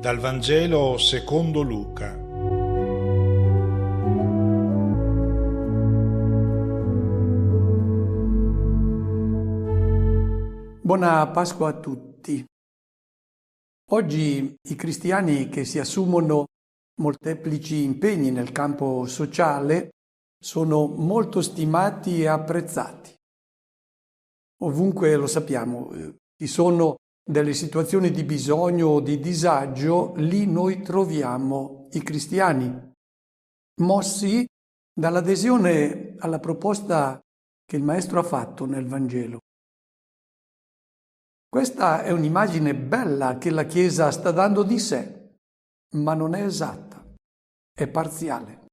Dal Vangelo secondo Luca. Buona Pasqua a tutti. Oggi i cristiani che si assumono molteplici impegni nel campo sociale sono molto stimati e apprezzati. Ovunque lo sappiamo, ci sono delle situazioni di bisogno o di disagio, lì noi troviamo i cristiani, mossi dall'adesione alla proposta che il Maestro ha fatto nel Vangelo. Questa è un'immagine bella che la Chiesa sta dando di sé, ma non è esatta, è parziale.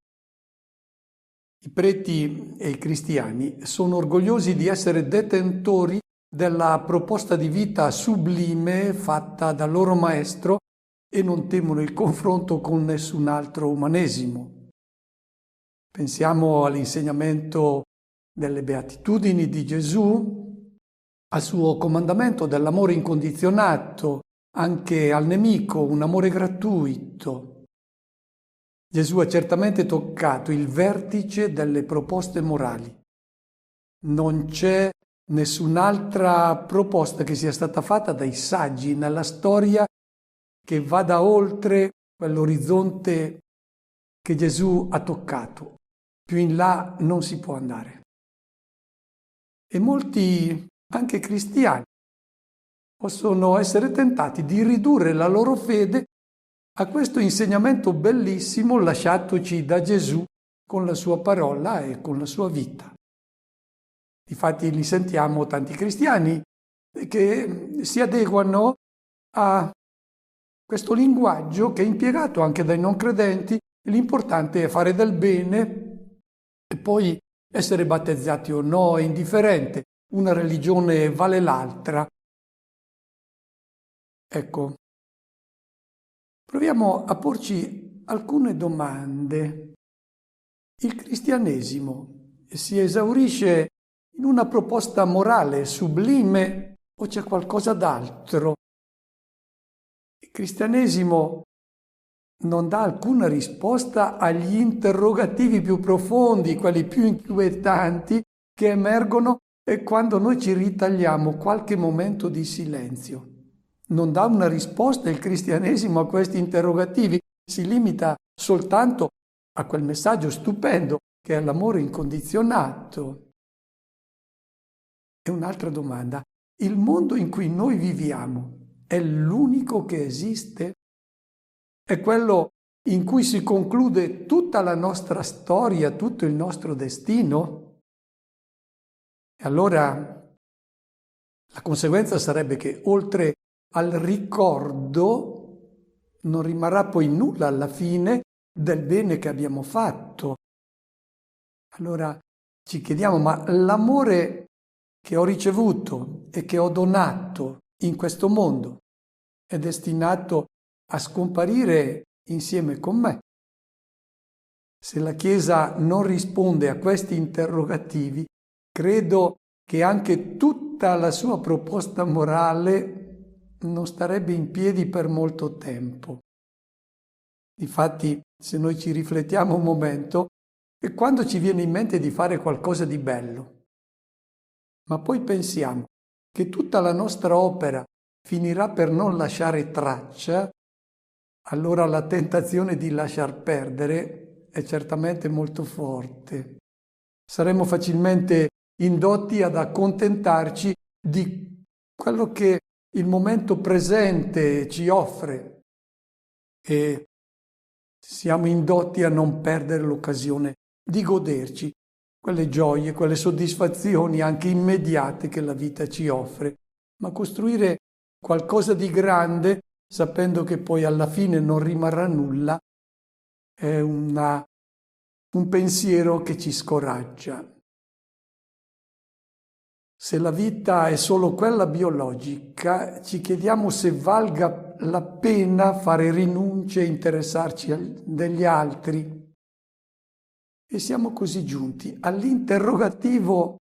I preti e i cristiani sono orgogliosi di essere detentori della proposta di vita sublime fatta dal loro Maestro e non temono il confronto con nessun altro umanesimo. Pensiamo all'insegnamento delle beatitudini di Gesù, al suo comandamento dell'amore incondizionato anche al nemico, un amore gratuito. Gesù ha certamente toccato il vertice delle proposte morali. Non c'è nessun'altra proposta che sia stata fatta dai saggi nella storia che vada oltre quell'orizzonte che Gesù ha toccato. Più in là non si può andare. E molti, anche cristiani, possono essere tentati di ridurre la loro fede a questo insegnamento bellissimo lasciatoci da Gesù con la sua parola e con la sua vita. Infatti li sentiamo tanti cristiani che si adeguano a questo linguaggio che è impiegato anche dai non credenti. L'importante è fare del bene e poi essere battezzati o no è indifferente. Una religione vale l'altra. Ecco, proviamo a porci alcune domande. Il cristianesimo si esaurisce in una proposta morale sublime o c'è qualcosa d'altro? Il cristianesimo non dà alcuna risposta agli interrogativi più profondi, quelli più inquietanti che emergono quando noi ci ritagliamo qualche momento di silenzio. Non dà una risposta il cristianesimo a questi interrogativi, si limita soltanto a quel messaggio stupendo che è l'amore incondizionato. E un'altra domanda, il mondo in cui noi viviamo è l'unico che esiste? È quello in cui si conclude tutta la nostra storia, tutto il nostro destino? E allora la conseguenza sarebbe che oltre al ricordo non rimarrà poi nulla alla fine del bene che abbiamo fatto. Allora ci chiediamo, ma l'amore che ho ricevuto e che ho donato in questo mondo è destinato a scomparire insieme con me? Se la Chiesa non risponde a questi interrogativi, credo che anche tutta la sua proposta morale non starebbe in piedi per molto tempo. Difatti, se noi ci riflettiamo un momento, è quando ci viene in mente di fare qualcosa di bello, ma poi pensiamo che tutta la nostra opera finirà per non lasciare traccia, allora la tentazione di lasciar perdere è certamente molto forte. Saremo facilmente indotti ad accontentarci di quello che il momento presente ci offre e siamo indotti a non perdere l'occasione di goderci quelle gioie, quelle soddisfazioni anche immediate che la vita ci offre, ma costruire qualcosa di grande sapendo che poi alla fine non rimarrà nulla è un pensiero che ci scoraggia. Se la vita è solo quella biologica, ci chiediamo se valga la pena fare rinunce e interessarci degli altri. E siamo così giunti all'interrogativo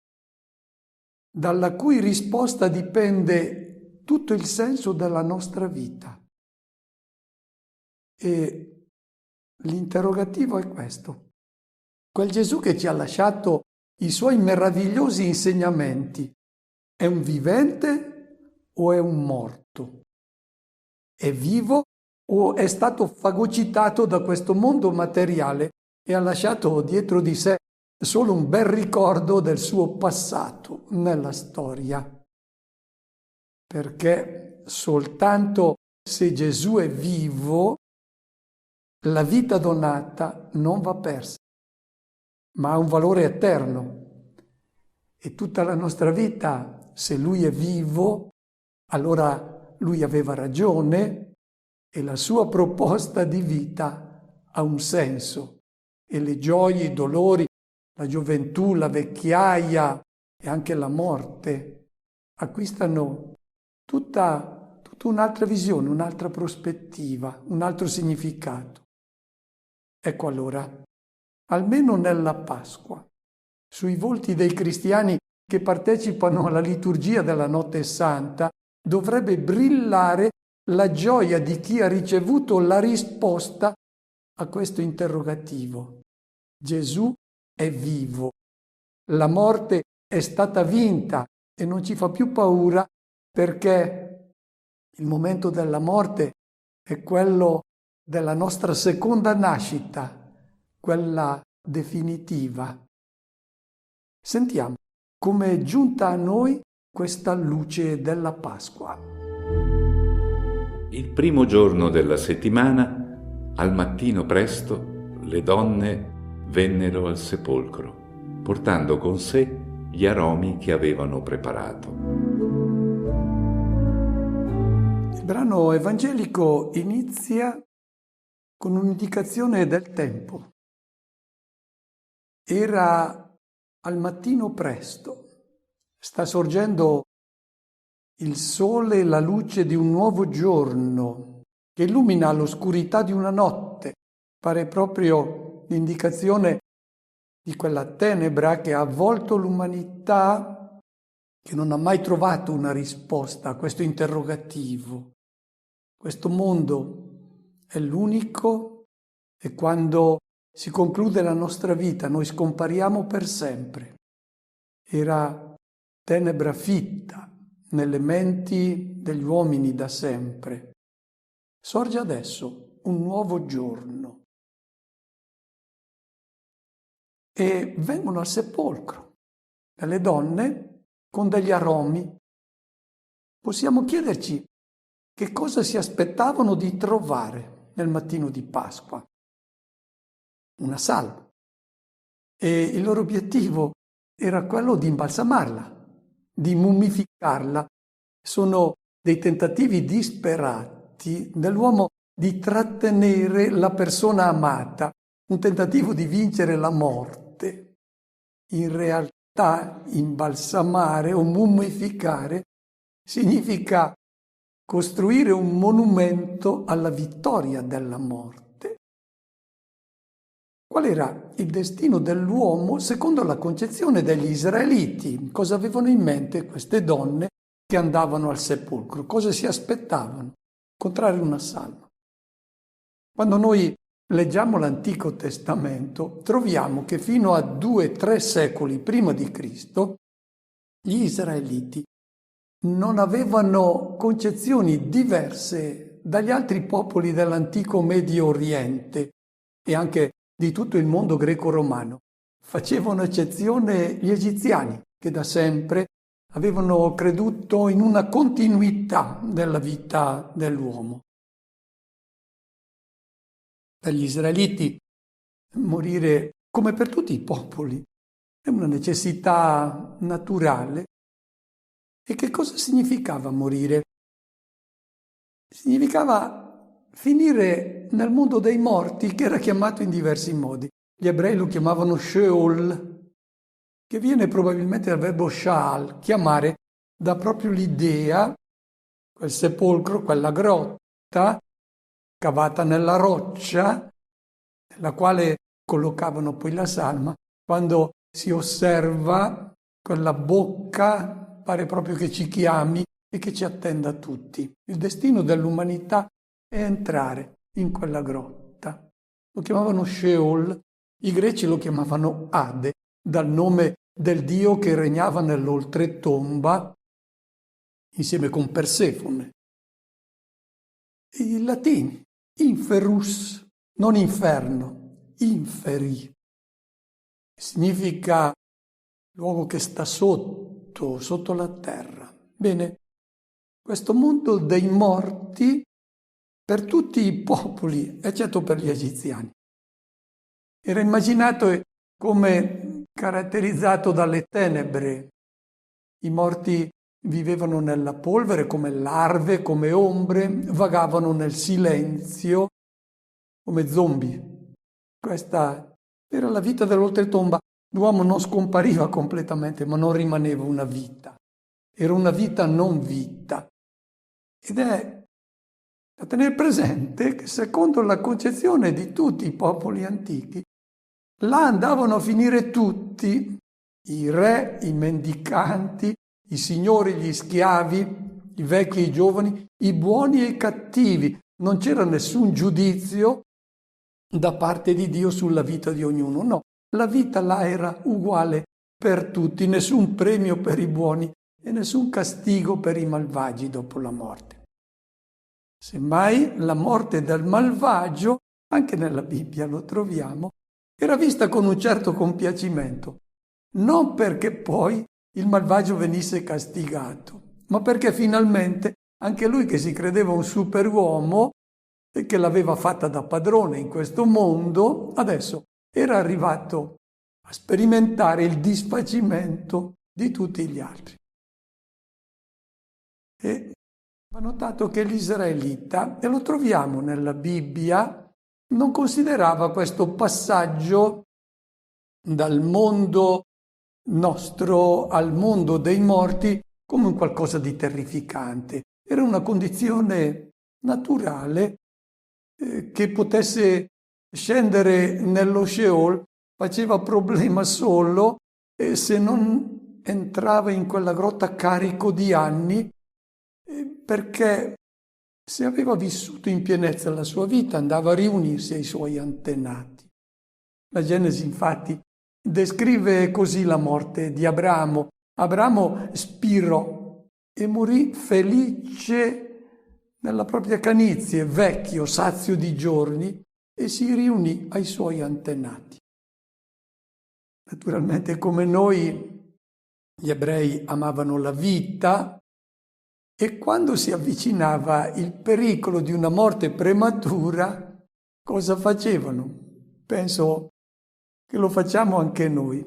dalla cui risposta dipende tutto il senso della nostra vita. E l'interrogativo è questo. Quel Gesù che ci ha lasciato i suoi meravigliosi insegnamenti è un vivente o è un morto? È vivo o è stato fagocitato da questo mondo materiale e ha lasciato dietro di sé solo un bel ricordo del suo passato nella storia? Perché soltanto se Gesù è vivo, la vita donata non va persa, ma ha un valore eterno. E tutta la nostra vita, se Lui è vivo, allora Lui aveva ragione e la sua proposta di vita ha un senso. E le gioie, i dolori, la gioventù, la vecchiaia e anche la morte acquistano tutta un'altra visione, un'altra prospettiva, un altro significato. Ecco allora, almeno nella Pasqua, sui volti dei cristiani che partecipano alla liturgia della Notte Santa, dovrebbe brillare la gioia di chi ha ricevuto la risposta a questo interrogativo. Gesù è vivo, la morte è stata vinta e non ci fa più paura perché il momento della morte è quello della nostra seconda nascita, quella definitiva. Sentiamo come è giunta a noi questa luce della Pasqua. Il primo giorno della settimana, al mattino presto, le donne vennero al sepolcro, portando con sé gli aromi che avevano preparato. Il brano evangelico inizia con un'indicazione del tempo. Era al mattino presto, sta sorgendo il sole e la luce di un nuovo giorno che illumina l'oscurità di una notte. Pare proprio l'indicazione di quella tenebra che ha avvolto l'umanità, che non ha mai trovato una risposta a questo interrogativo. Questo mondo è l'unico e quando si conclude la nostra vita noi scompariamo per sempre. Era tenebra fitta nelle menti degli uomini da sempre. Sorge adesso un nuovo giorno. E vengono al sepolcro delle donne con degli aromi. Possiamo chiederci che cosa si aspettavano di trovare nel mattino di Pasqua. Una salma. E il loro obiettivo era quello di imbalsamarla, di mummificarla. Sono dei tentativi disperati dell'uomo di trattenere la persona amata, un tentativo di vincere la morte. In realtà imbalsamare o mummificare significa costruire un monumento alla vittoria della morte. Qual era il destino dell'uomo secondo la concezione degli israeliti? Cosa avevano in mente queste donne che andavano al sepolcro? Cosa si aspettavano? Incontrare una salma. Quando noi leggiamo l'Antico Testamento, troviamo che fino a 2-3 secoli prima di Cristo, gli israeliti non avevano concezioni diverse dagli altri popoli dell'antico Medio Oriente e anche di tutto il mondo greco-romano. Facevano eccezione gli egiziani, che da sempre avevano creduto in una continuità della vita dell'uomo. Per gli israeliti morire, come per tutti i popoli, è una necessità naturale. E che cosa significava morire? Significava finire nel mondo dei morti, che era chiamato in diversi modi. Gli ebrei lo chiamavano Sheol, che viene probabilmente dal verbo sha'al, chiamare, dà proprio l'idea, quel sepolcro, quella grotta cavata nella roccia, nella quale collocavano poi la salma. Quando si osserva quella bocca, pare proprio che ci chiami e che ci attenda tutti. Il destino dell'umanità è entrare in quella grotta. Lo chiamavano Sheol, i greci lo chiamavano Ade, dal nome del dio che regnava nell'oltretomba insieme con Persefone. I latini, inferus, non inferno, inferi. Significa luogo che sta sotto la terra. Bene, questo mondo dei morti per tutti i popoli, eccetto per gli egiziani, era immaginato come caratterizzato dalle tenebre. I morti vivevano nella polvere come larve, come ombre, vagavano nel silenzio come zombie. Questa era la vita dell'oltretomba. L'uomo non scompariva completamente, ma non rimaneva una vita. Era una vita non vita. Ed è da tenere presente che secondo la concezione di tutti i popoli antichi, là andavano a finire tutti, i re, i mendicanti, i signori, gli schiavi, i vecchi e i giovani, i buoni e i cattivi. Non c'era nessun giudizio da parte di Dio sulla vita di ognuno, no. La vita là era uguale per tutti, nessun premio per i buoni e nessun castigo per i malvagi dopo la morte. Semmai la morte del malvagio, anche nella Bibbia lo troviamo, era vista con un certo compiacimento, non perché poi il malvagio venisse castigato, ma perché finalmente anche lui che si credeva un superuomo e che l'aveva fatta da padrone in questo mondo, adesso era arrivato a sperimentare il disfacimento di tutti gli altri. E va notato che l'israelita, e lo troviamo nella Bibbia, non considerava questo passaggio dal mondo nostro al mondo dei morti come un qualcosa di terrificante. Era una condizione naturale che potesse scendere nello Sheol faceva problema solo se non entrava in quella grotta carico di anni, perché se aveva vissuto in pienezza la sua vita andava a riunirsi ai suoi antenati. La Genesi infatti descrive così la morte di Abramo. Abramo spirò e morì felice nella propria canizie, vecchio, sazio di giorni, e si riunì ai suoi antenati. Naturalmente, come noi, gli ebrei amavano la vita e quando si avvicinava il pericolo di una morte prematura, cosa facevano? Penso che lo facciamo anche noi.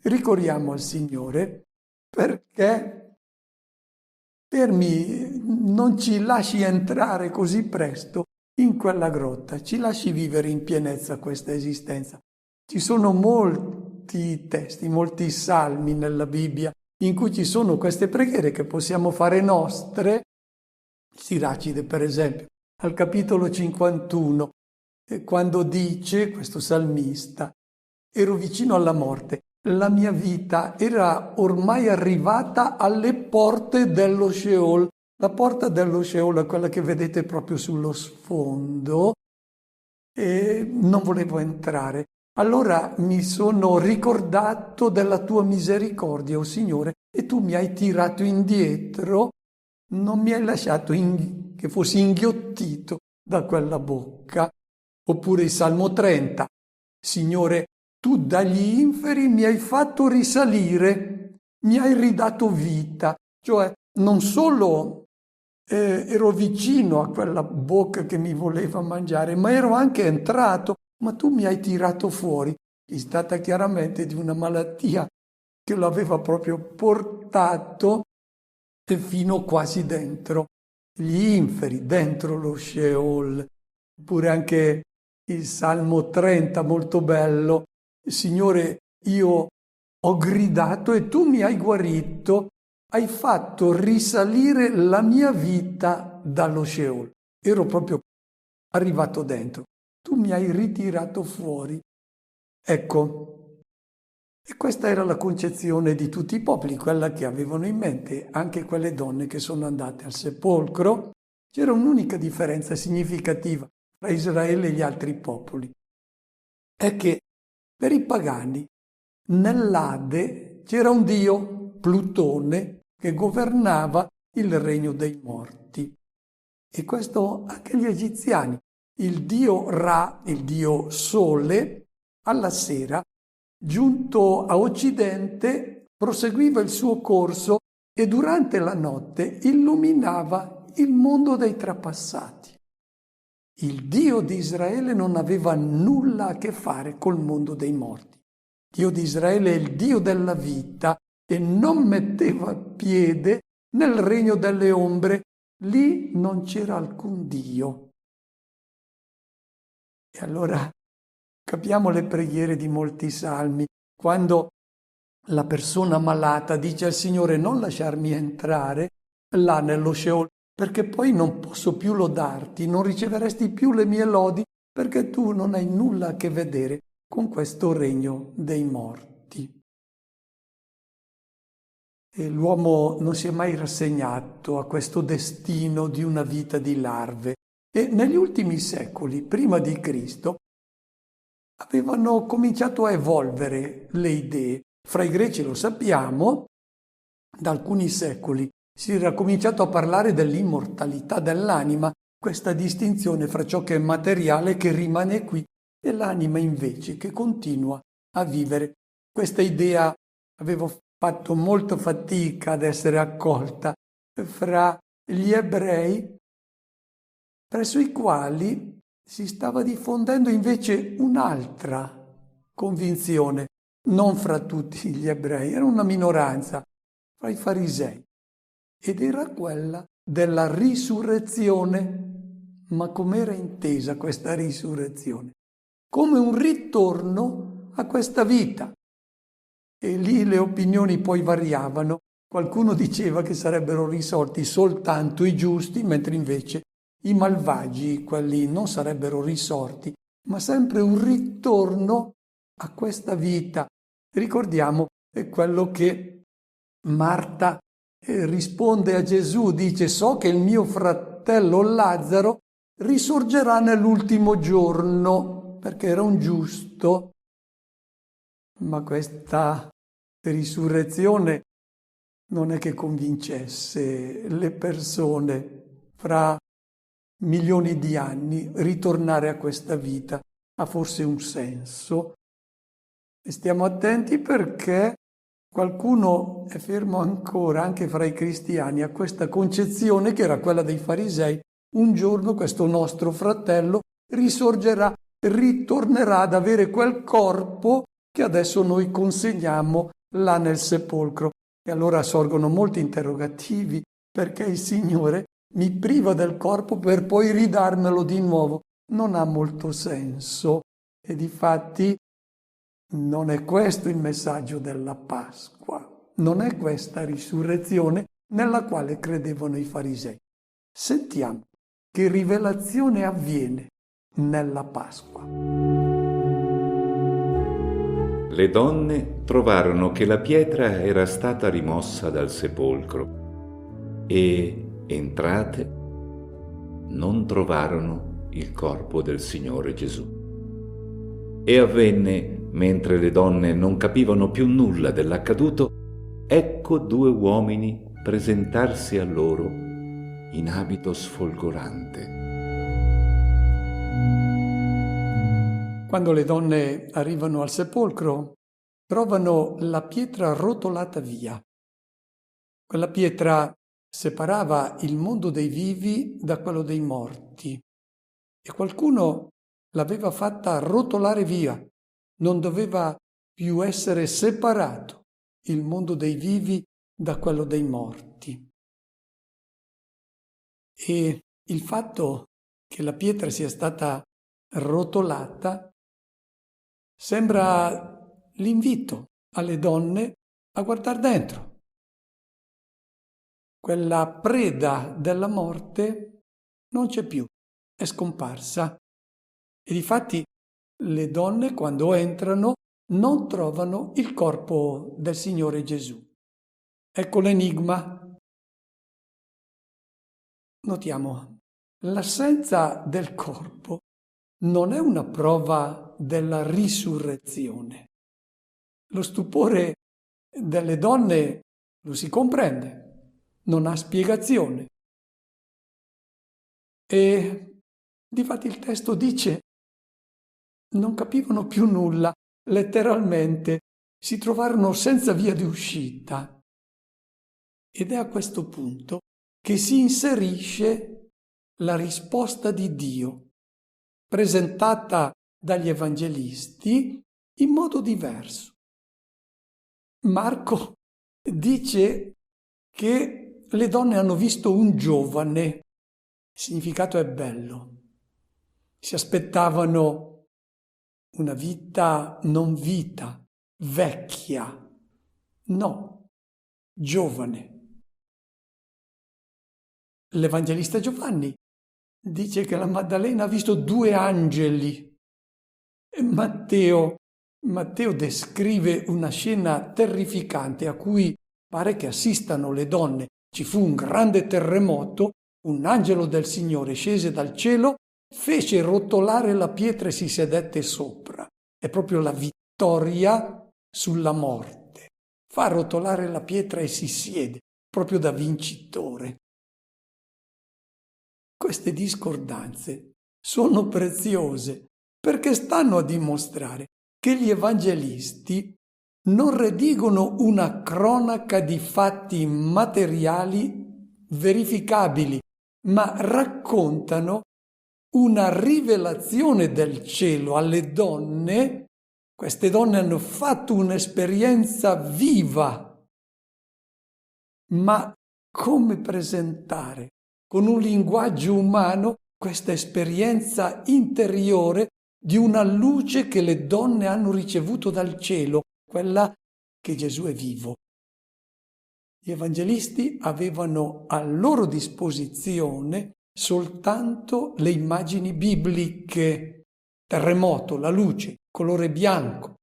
Ricorriamo al Signore perché non ci lasci entrare così presto in quella grotta, ci lasci vivere in pienezza questa esistenza. Ci sono molti testi, molti salmi nella Bibbia in cui ci sono queste preghiere che possiamo fare nostre. Siracide, per esempio, al capitolo 51, quando dice, questo salmista, ero vicino alla morte, la mia vita era ormai arrivata alle porte dello Sheol. La porta dello Sheol è quella che vedete proprio sullo sfondo e non volevo entrare. Allora mi sono ricordato della tua misericordia, o Signore, e tu mi hai tirato indietro, non mi hai lasciato che fossi inghiottito da quella bocca. Oppure il Salmo 30, Signore, tu dagli inferi mi hai fatto risalire, mi hai ridato vita, cioè non solo ero vicino a quella bocca che mi voleva mangiare, ma ero anche entrato, ma tu mi hai tirato fuori. È stata chiaramente di una malattia che lo aveva proprio portato fino quasi dentro gli inferi, dentro lo Sheol. Oppure anche il Salmo 30, molto bello. Signore, io ho gridato e tu mi hai guarito, hai fatto risalire la mia vita dallo Sheol. Ero proprio arrivato dentro. Tu mi hai ritirato fuori. Ecco, e questa era la concezione di tutti i popoli, quella che avevano in mente anche quelle donne che sono andate al sepolcro. C'era un'unica differenza significativa. tra Israele e gli altri popoli è che per i pagani nell'Ade c'era un dio, Plutone, che governava il regno dei morti. E questo anche gli egiziani. Il dio Ra, il dio Sole, alla sera, giunto a occidente, proseguiva il suo corso e durante la notte illuminava il mondo dei trapassati. Il Dio di Israele non aveva nulla a che fare col mondo dei morti. Dio di Israele è il Dio della vita e non metteva piede nel regno delle ombre. Lì non c'era alcun Dio. E allora capiamo le preghiere di molti salmi. Quando la persona malata dice al Signore: non lasciarmi entrare là nello Sheol, perché poi non posso più lodarti, non riceveresti più le mie lodi, perché tu non hai nulla a che vedere con questo regno dei morti. E l'uomo non si è mai rassegnato a questo destino di una vita di larve. E negli ultimi secoli, prima di Cristo, avevano cominciato a evolvere le idee. Fra i greci, lo sappiamo, da alcuni secoli si era cominciato a parlare dell'immortalità dell'anima, questa distinzione fra ciò che è materiale, che rimane qui, e l'anima invece che continua a vivere. Questa idea avevo fatto molta fatica ad essere accolta fra gli ebrei, presso i quali si stava diffondendo invece un'altra convinzione, non fra tutti gli ebrei, era una minoranza, fra i farisei, ed era quella della risurrezione. Ma com'era intesa questa risurrezione? Come un ritorno a questa vita. E lì le opinioni poi variavano. Qualcuno diceva che sarebbero risolti soltanto i giusti, mentre invece i malvagi, quelli non sarebbero risorti, ma sempre un ritorno a questa vita. Ricordiamo quello che Marta risponde a Gesù, dice: so che il mio fratello Lazzaro risorgerà nell'ultimo giorno, perché era un giusto. Ma questa risurrezione non è che convincesse le persone. Fra milioni di anni ritornare a questa vita ha forse un senso. E stiamo attenti, perché qualcuno è fermo ancora, anche fra i cristiani, a questa concezione che era quella dei farisei: un giorno questo nostro fratello risorgerà, ritornerà ad avere quel corpo che adesso noi consegniamo là nel sepolcro. E allora sorgono molti interrogativi: perché il Signore mi priva del corpo per poi ridarmelo di nuovo? Non ha molto senso. E difatti non è questo il messaggio della Pasqua, non è questa risurrezione nella quale credevano i farisei. Sentiamo che rivelazione avviene nella Pasqua. Le donne trovarono che la pietra era stata rimossa dal sepolcro e, entrate, non trovarono il corpo del Signore Gesù. E avvenne, mentre le donne non capivano più nulla dell'accaduto, ecco due uomini presentarsi a loro in abito sfolgorante. Quando le donne arrivano al sepolcro, trovano la pietra rotolata via. Quella pietra separava il mondo dei vivi da quello dei morti e qualcuno l'aveva fatta rotolare via. Non doveva più essere separato il mondo dei vivi da quello dei morti. E il fatto che la pietra sia stata rotolata sembra l'invito alle donne a guardare dentro. Quella preda della morte non c'è più, è scomparsa. E difatti le donne, quando entrano, non trovano il corpo del Signore Gesù. Ecco l'enigma. Notiamo, l'assenza del corpo non è una prova della risurrezione. Lo stupore delle donne lo si comprende, non ha spiegazione. E difatti il testo dice: non capivano più nulla, letteralmente si trovarono senza via di uscita. Ed è a questo punto che si inserisce la risposta di Dio, presentata dagli evangelisti in modo diverso. Marco dice che le donne hanno visto un giovane, il significato è bello, si aspettavano una vita non vita, vecchia, no, giovane. L'Evangelista Giovanni dice che la Maddalena ha visto 2 angeli. E Matteo descrive una scena terrificante a cui pare che assistano le donne. Ci fu un grande terremoto, un angelo del Signore scese dal cielo, fece rotolare la pietra e si sedette sopra. È proprio la vittoria sulla morte. Fa rotolare la pietra e si siede, proprio da vincitore. Queste discordanze sono preziose perché stanno a dimostrare che gli evangelisti non redigono una cronaca di fatti materiali verificabili, ma raccontano una rivelazione del cielo alle donne. Queste donne hanno fatto un'esperienza viva, ma come presentare con un linguaggio umano questa esperienza interiore di una luce che le donne hanno ricevuto dal cielo, quella che Gesù è vivo. Gli evangelisti avevano a loro disposizione soltanto le immagini bibliche: terremoto, la luce, colore bianco,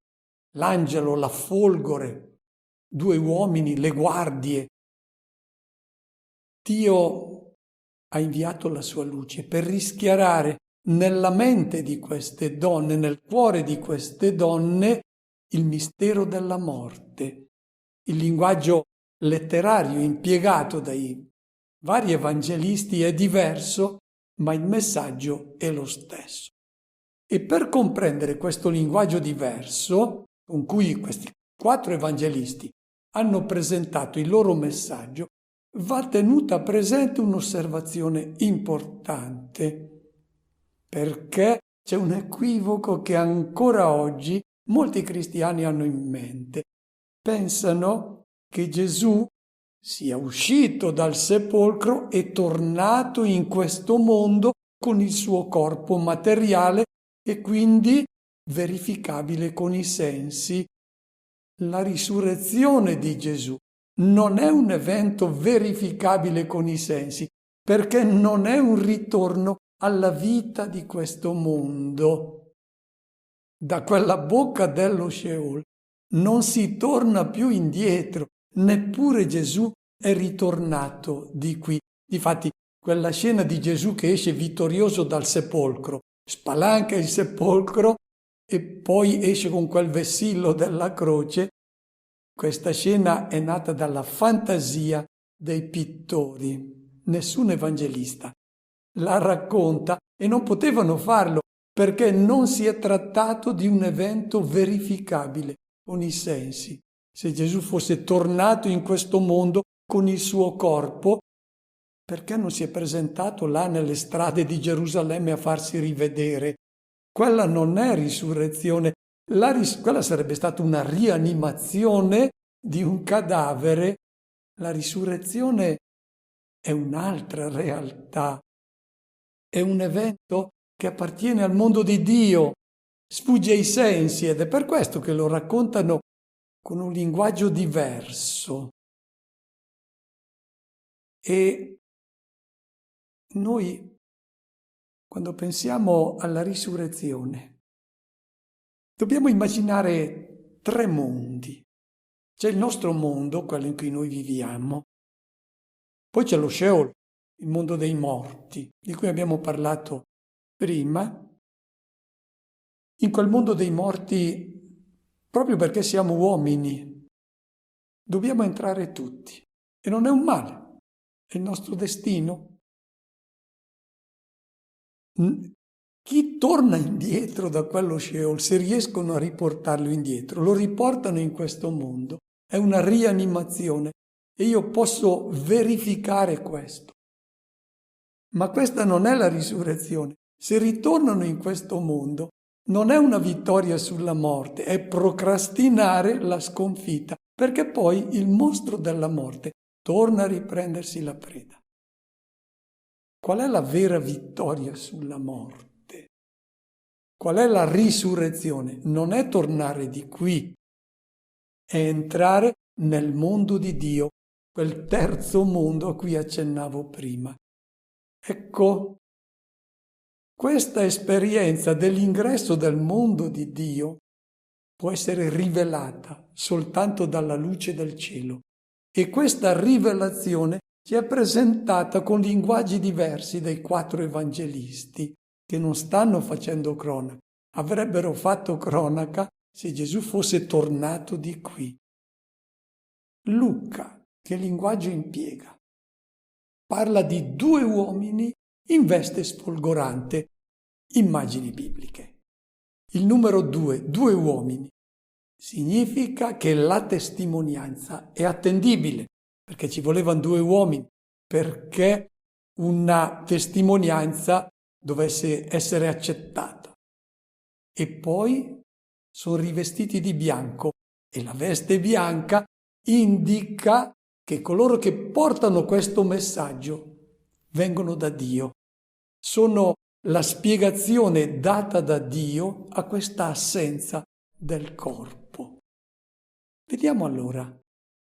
l'angelo, la folgore, 2 uomini, le guardie. Dio ha inviato la sua luce per rischiarare nella mente di queste donne, nel cuore di queste donne, il mistero della morte. Il linguaggio letterario impiegato dai vari evangelisti è diverso, ma il messaggio è lo stesso. E per comprendere questo linguaggio diverso, con cui questi 4 evangelisti hanno presentato il loro messaggio, va tenuta presente un'osservazione importante, perché c'è un equivoco che ancora oggi molti cristiani hanno in mente. Pensano che Gesù sia uscito dal sepolcro e tornato in questo mondo con il suo corpo materiale e quindi verificabile con i sensi. La risurrezione di Gesù non è un evento verificabile con i sensi, perché non è un ritorno alla vita di questo mondo. Da quella bocca dello Sheol non si torna più indietro, neppure Gesù è ritornato di qui. Difatti, quella scena di Gesù che esce vittorioso dal sepolcro, spalanca il sepolcro e poi esce con quel vessillo della croce. Questa scena è nata dalla fantasia dei pittori. Nessun evangelista la racconta e non potevano farlo perché non si è trattato di un evento verificabile con i sensi. Se Gesù fosse tornato in questo mondo con il suo corpo, perché non si è presentato là nelle strade di Gerusalemme a farsi rivedere? Quella non è risurrezione. Quella sarebbe stata una rianimazione di un cadavere. La risurrezione è un'altra realtà. È un evento che appartiene al mondo di Dio, sfugge ai sensi ed è per questo che lo raccontano con un linguaggio diverso. E noi, quando pensiamo alla risurrezione, dobbiamo immaginare 3 mondi. C'è il nostro mondo, quello in cui noi viviamo, poi c'è lo Sheol, il mondo dei morti, di cui abbiamo parlato prima, in quel mondo dei morti, proprio perché siamo uomini, dobbiamo entrare tutti. E non è un male, è il nostro destino. Chi torna indietro da quello Sheol, se riescono a riportarlo indietro, lo riportano in questo mondo. È una rianimazione e io posso verificare questo. Ma questa non è la risurrezione. Se ritornano in questo mondo, non è una vittoria sulla morte, è procrastinare la sconfitta, perché poi il mostro della morte torna a riprendersi la preda. Qual è la vera vittoria sulla morte? Qual è la risurrezione? Non è tornare di qui, è entrare nel mondo di Dio, quel terzo mondo a cui accennavo prima. Ecco, questa esperienza dell'ingresso del mondo di Dio può essere rivelata soltanto dalla luce del cielo e questa rivelazione ci è presentata con linguaggi diversi dai 4 evangelisti che non stanno facendo cronaca. Avrebbero fatto cronaca se Gesù fosse tornato di qui. Luca, che linguaggio impiega? Parla di 2 uomini in veste sfolgorante, immagini bibliche. Il numero 2, 2 uomini, significa che la testimonianza è attendibile, perché ci volevano 2 uomini, perché una testimonianza dovesse essere accettata. E poi sono rivestiti di bianco e la veste bianca indica che coloro che portano questo messaggio vengono da Dio. Sono la spiegazione data da Dio a questa assenza del corpo. Vediamo allora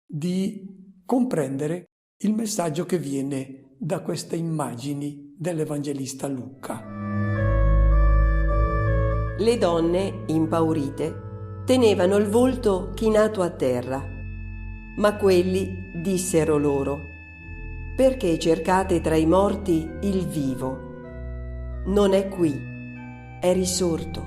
di comprendere il messaggio che viene da queste immagini dell'Evangelista Luca. Le donne, impaurite, tenevano il volto chinato a terra, ma quelli dissero loro: «Perché cercate tra i morti il vivo? Non è qui, è risorto.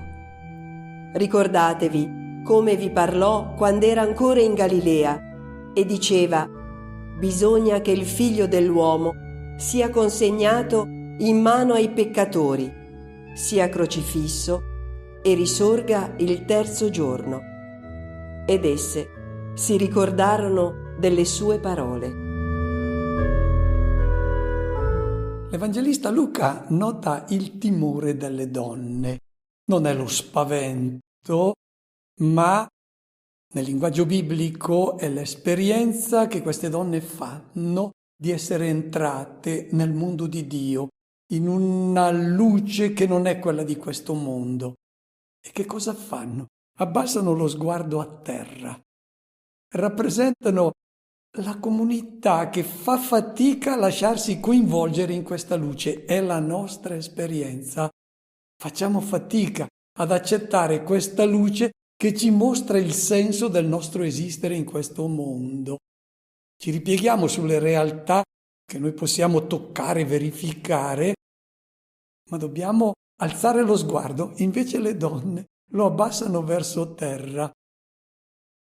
Ricordatevi come vi parlò quando era ancora in Galilea e diceva: bisogna che il figlio dell'uomo sia consegnato in mano ai peccatori, sia crocifisso e risorga il terzo giorno». Ed esse si ricordarono delle sue parole. L'Evangelista Luca nota il timore delle donne. Non è lo spavento, ma nel linguaggio biblico è l'esperienza che queste donne fanno di essere entrate nel mondo di Dio, in una luce che non è quella di questo mondo. E che cosa fanno? Abbassano lo sguardo a terra. Rappresentano la comunità che fa fatica a lasciarsi coinvolgere in questa luce. È la nostra esperienza. Facciamo fatica ad accettare questa luce che ci mostra il senso del nostro esistere in questo mondo. Ci ripieghiamo sulle realtà che noi possiamo toccare, verificare, ma dobbiamo alzare lo sguardo. Invece le donne lo abbassano verso terra,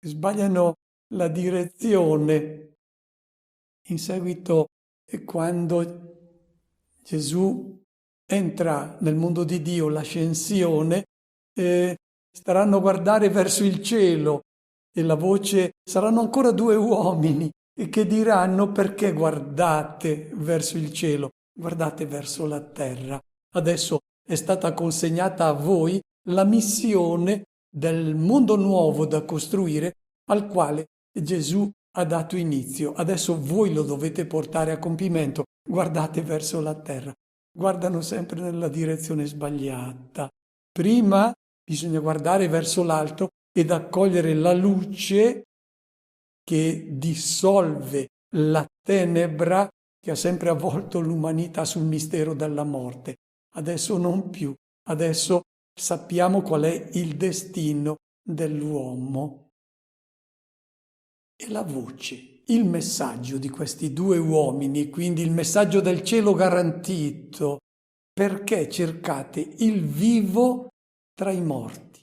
sbagliano la direzione. In seguito, quando Gesù entra nel mondo di Dio, l'ascensione, staranno a guardare verso il cielo e la voce, saranno ancora 2 uomini che diranno: perché guardate verso il cielo? Guardate verso la terra. Adesso è stata consegnata a voi la missione del mondo nuovo da costruire, al quale Gesù ha dato inizio. Adesso voi lo dovete portare a compimento. Guardate verso la terra. Guardano sempre nella direzione sbagliata. Prima bisogna guardare verso l'alto ed accogliere la luce che dissolve la tenebra che ha sempre avvolto l'umanità sul mistero della morte. Adesso non più. Adesso sappiamo qual è il destino dell'uomo. E la voce, il messaggio di questi 2 uomini, quindi il messaggio del cielo garantito: perché cercate il vivo tra i morti,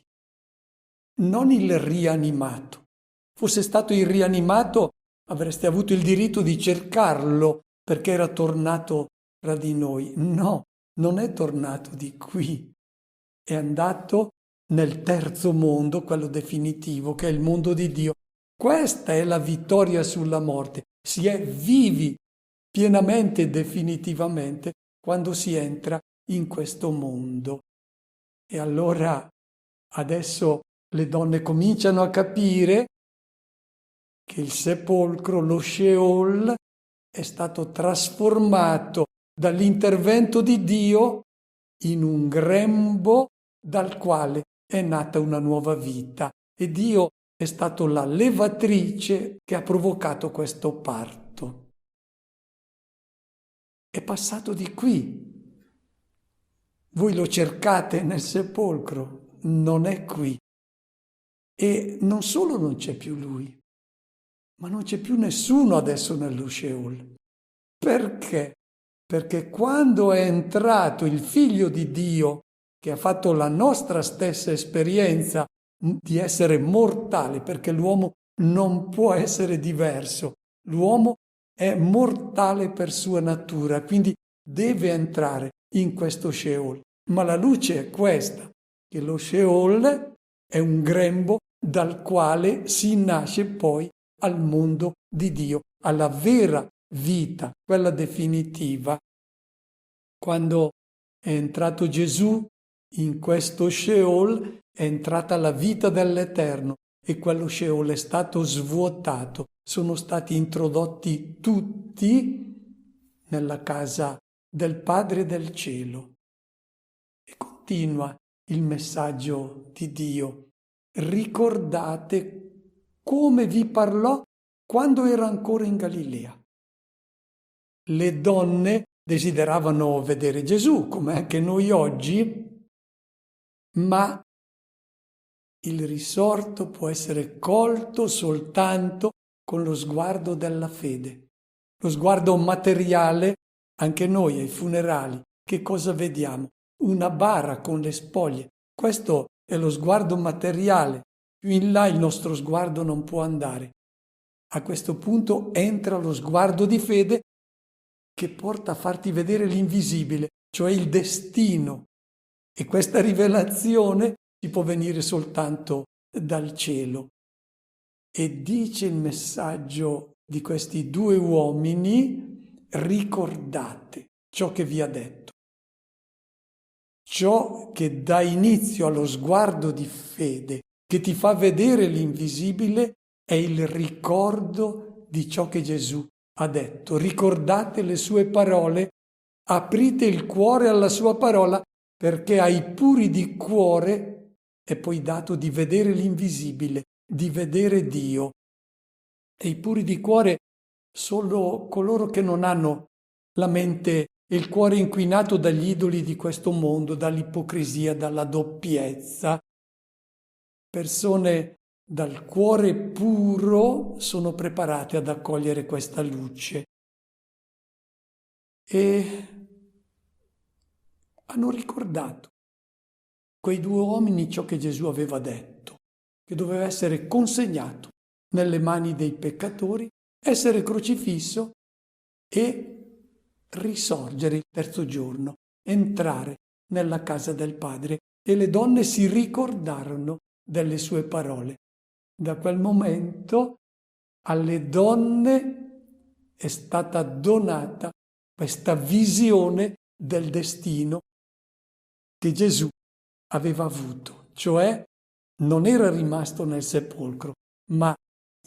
non il rianimato. Fosse stato il rianimato, avreste avuto il diritto di cercarlo perché era tornato tra di noi. No, non è tornato di qui. È andato nel terzo mondo, quello definitivo, che è il mondo di Dio. Questa è la vittoria sulla morte. Si è vivi pienamente e definitivamente quando si entra in questo mondo. E allora adesso le donne cominciano a capire che il sepolcro, lo Sheol, è stato trasformato dall'intervento di Dio in un grembo dal quale è nata una nuova vita. E Dio è stato la levatrice che ha provocato questo parto. È passato di qui. Voi lo cercate nel sepolcro, non è qui. E non solo non c'è più lui, ma non c'è più nessuno adesso nello Sheol. Perché? Perché quando è entrato il Figlio di Dio, che ha fatto la nostra stessa esperienza di essere mortale, perché l'uomo non può essere diverso, l'uomo è mortale per sua natura, quindi deve entrare in questo Sheol. Ma la luce è questa, che lo Sheol è un grembo dal quale si nasce poi al mondo di Dio, alla vera vita, quella definitiva. Quando è entrato Gesù in questo Sheol, è entrata la vita dell'Eterno e quello Sheol è stato svuotato. Sono stati introdotti tutti nella casa del Padre del cielo. E continua il messaggio di Dio. Ricordate come vi parlò quando era ancora in Galilea. Le donne desideravano vedere Gesù, come anche noi oggi, ma il risorto può essere colto soltanto con lo sguardo della fede. Lo sguardo materiale, anche noi ai funerali, che cosa vediamo? Una bara con le spoglie. Questo è lo sguardo materiale. Più in là il nostro sguardo non può andare. A questo punto entra lo sguardo di fede che porta a farti vedere l'invisibile, cioè il destino. E questa rivelazione ci può venire soltanto dal cielo. E dice il messaggio di questi due uomini: ricordate ciò che vi ha detto. Ciò che dà inizio allo sguardo di fede, che ti fa vedere l'invisibile, è il ricordo di ciò che Gesù ha detto. Ricordate le sue parole, aprite il cuore alla sua parola, perché ai puri di cuore è poi dato di vedere l'invisibile, di vedere Dio. E i puri di cuore sono coloro che non hanno la mente e il cuore inquinato dagli idoli di questo mondo, dall'ipocrisia, dalla doppiezza. Persone dal cuore puro sono preparate ad accogliere questa luce e hanno ricordato quei due uomini ciò che Gesù aveva detto, che doveva essere consegnato nelle mani dei peccatori, essere crocifisso e risorgere il terzo giorno, entrare nella casa del Padre. E le donne si ricordarono delle sue parole. Da quel momento alle donne è stata donata questa visione del destino che Gesù aveva avuto, cioè non era rimasto nel sepolcro, ma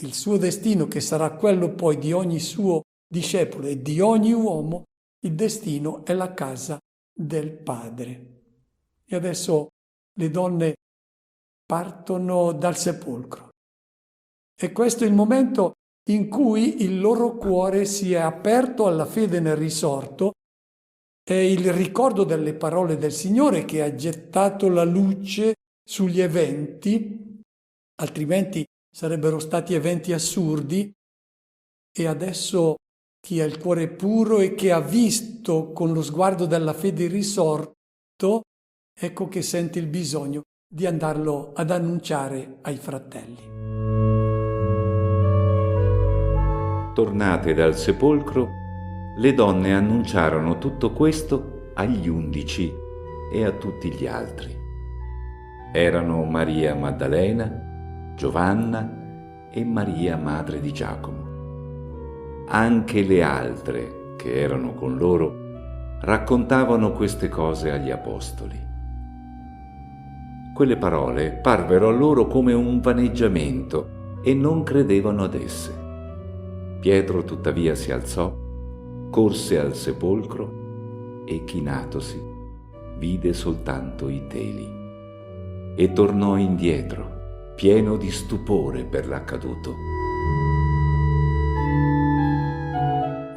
il suo destino, che sarà quello poi di ogni suo discepolo e di ogni uomo, il destino è la casa del Padre. E adesso le donne partono dal sepolcro. E questo è il momento in cui il loro cuore si è aperto alla fede nel risorto. È il ricordo delle parole del Signore che ha gettato la luce sugli eventi, altrimenti sarebbero stati eventi assurdi. E adesso chi ha il cuore puro e che ha visto con lo sguardo della fede il risorto, ecco che sente il bisogno di andarlo ad annunciare ai fratelli. Tornate dal sepolcro, le donne annunciarono tutto questo agli 11 e a tutti gli altri. Erano Maria Maddalena, Giovanna e Maria, madre di Giacomo. Anche le altre, che erano con loro, raccontavano queste cose agli apostoli. Quelle parole parvero a loro come un vaneggiamento e non credevano ad esse. Pietro tuttavia si alzò, corse al sepolcro e, chinatosi, vide soltanto i teli e tornò indietro, pieno di stupore per l'accaduto.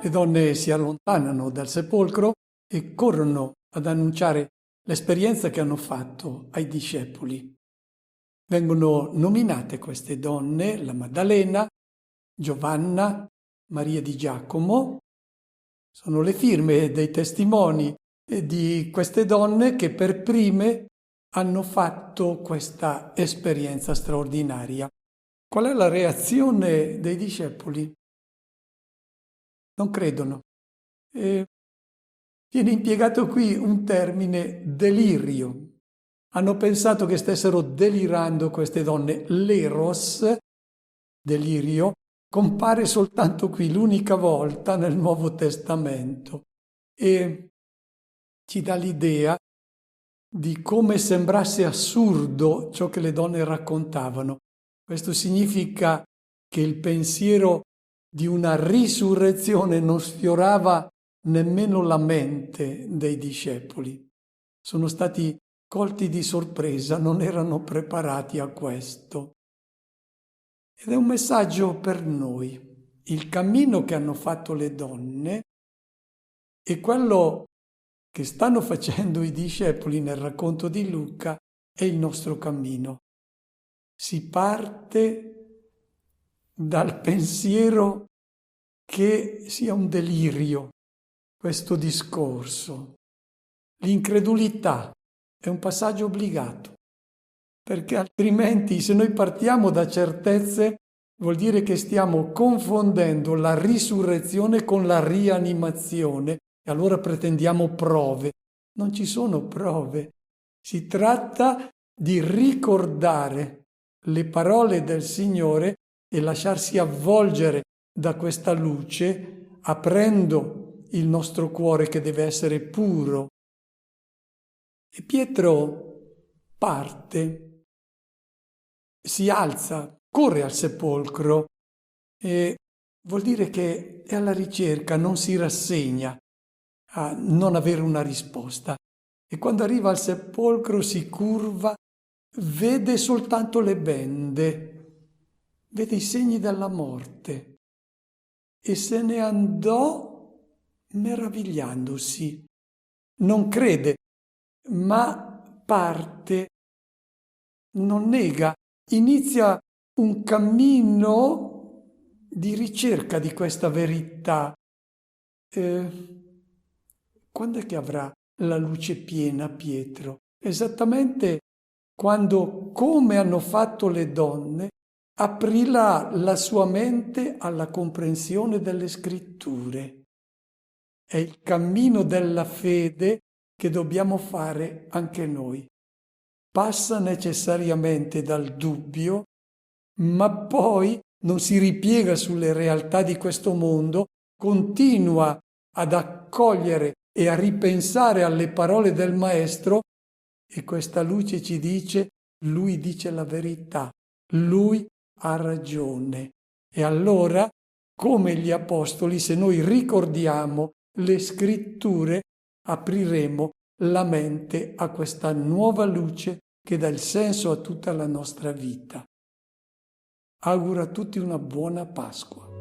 Le donne si allontanano dal sepolcro e corrono ad annunciare l'esperienza che hanno fatto ai discepoli. Vengono nominate queste donne, la Maddalena, Giovanna, Maria di Giacomo. Sono le firme dei testimoni di queste donne che per prime hanno fatto questa esperienza straordinaria. Qual è la reazione dei discepoli? Non credono. Viene impiegato qui un termine delirio. Hanno pensato che stessero delirando queste donne. L'eros, delirio, compare soltanto qui, l'unica volta nel Nuovo Testamento, e ci dà l'idea di come sembrasse assurdo ciò che le donne raccontavano. Questo significa che il pensiero di una risurrezione non sfiorava nemmeno la mente dei discepoli. Sono stati colti di sorpresa, non erano preparati a questo. Ed è un messaggio per noi. Il cammino che hanno fatto le donne e quello che stanno facendo i discepoli nel racconto di Luca è il nostro cammino. Si parte dal pensiero che sia un delirio questo discorso. L'incredulità è un passaggio obbligato, perché altrimenti se noi partiamo da certezze vuol dire che stiamo confondendo la risurrezione con la rianimazione e allora pretendiamo prove. Non ci sono prove. Si tratta di ricordare le parole del Signore e lasciarsi avvolgere da questa luce, aprendo il nostro cuore che deve essere puro. E Pietro parte, si alza, corre al sepolcro e vuol dire che è alla ricerca, non si rassegna a non avere una risposta. E quando arriva al sepolcro si curva, vede soltanto le bende, vede i segni della morte e se ne andò meravigliandosi. Non crede, ma parte, non nega, inizia un cammino di ricerca di questa verità. Quando è che avrà la luce piena Pietro? Esattamente quando, come hanno fatto le donne, aprirà la sua mente alla comprensione delle scritture. È il cammino della fede che dobbiamo fare anche noi. Passa necessariamente dal dubbio, ma poi non si ripiega sulle realtà di questo mondo, continua ad accogliere e a ripensare alle parole del Maestro e questa luce ci dice, lui dice la verità, lui ha ragione. E allora, come gli apostoli, se noi ricordiamo le scritture, apriremo la mente a questa nuova luce che dà il senso a tutta la nostra vita. Auguro a tutti una buona Pasqua.